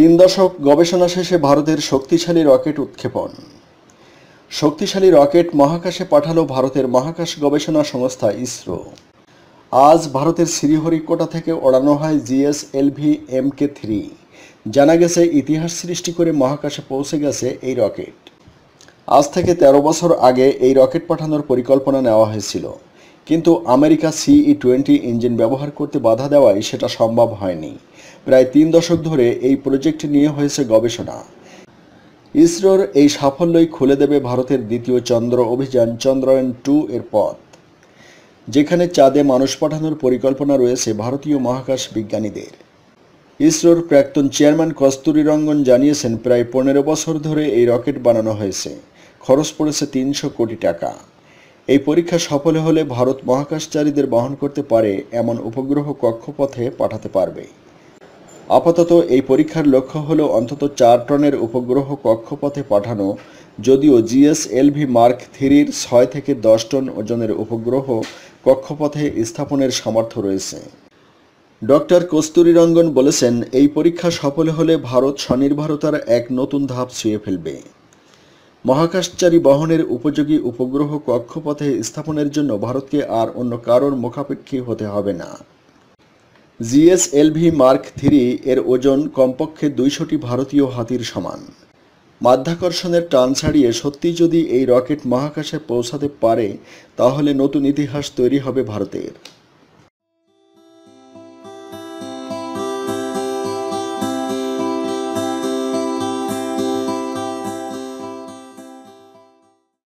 তিন দশক গবেষণা শেষে ভারতের শক্তিশালী রকেট উৎক্ষেপণ। শক্তিশালী রকেট মহাকাশে পাঠালো ভারতের মহাকাশ গবেষণা সংস্থা ইসরো। আজ ভারতের শ্রীহরিকোটা থেকে ওড়ানো হয় জিএসএলভি MK3। জানা গেছে ইতিহাস সৃষ্টি করে মহাকাশে পৌঁছে গেছে এই রকেট। আজ থেকে 13 বছর আগে এই রকেট পাঠানোর পরিকল্পনা নেওয়া হয়েছিল, কিন্তু আমেরিকা CE-20 ইঞ্জিন ব্যবহার করতে বাধা দেওয়ায় সেটা সম্ভব হয়নি। প্রায় 3 দশক ধরে এই প্রজেক্ট নিয়ে হয়েছে গবেষণা। ইসরোর এই সাফল্যই খুলে দেবে ভারতের দ্বিতীয় চন্দ্র অভিযান চন্দ্রায়ন-2 এর পথ, যেখানে চাঁদে মানুষ পাঠানোর পরিকল্পনা রয়েছে ভারতীয় মহাকাশ বিজ্ঞানীদের। ইসরোর প্রাক্তন চেয়ারম্যান কস্তুরী রঙ্গন জানিয়েছেন, প্রায় 15 বছর ধরে এই রকেট বানানো হয়েছে, খরচ পড়েছে 300 কোটি টাকা। এই পরীক্ষা সফল হলে ভারত মহাকাশচারীদের বহন করতে পারে এমন উপগ্রহ কক্ষপথে পাঠাতে পারবে। আপাতত এই পরীক্ষার লক্ষ্য হলো অন্তত 4 টনের উপগ্রহ কক্ষপথে পাঠানো, যদিও জিএসএলভি মার্ক 3-র 6 থেকে 10 টন ওজনের উপগ্রহ কক্ষপথে স্থাপনের সামর্থ্য রয়েছে। ডক্টর কস্তুরী রঙ্গন বলেছেন, এই পরীক্ষা সফল হলে ভারত স্বনির্ভরতার এক নতুন ধাপ ছুঁয়ে ফেলবে। মহাকাশচারী বহনের উপযোগী উপগ্রহ কক্ষপথে স্থাপনের জন্য ভারতকে আর অন্য কারোর মুখাপেক্ষী হতে হবে না। জিএসএলভি মার্ক 3 এর ওজন কমপক্ষে 200টি ভারতীয় হাতির সমান। মাধ্যাকর্ষণের টান ছাড়িয়ে সত্যি যদি এই রকেট মহাকাশে পৌঁছাতে পারে, তাহলে নতুন ইতিহাস তৈরি হবে ভারতের।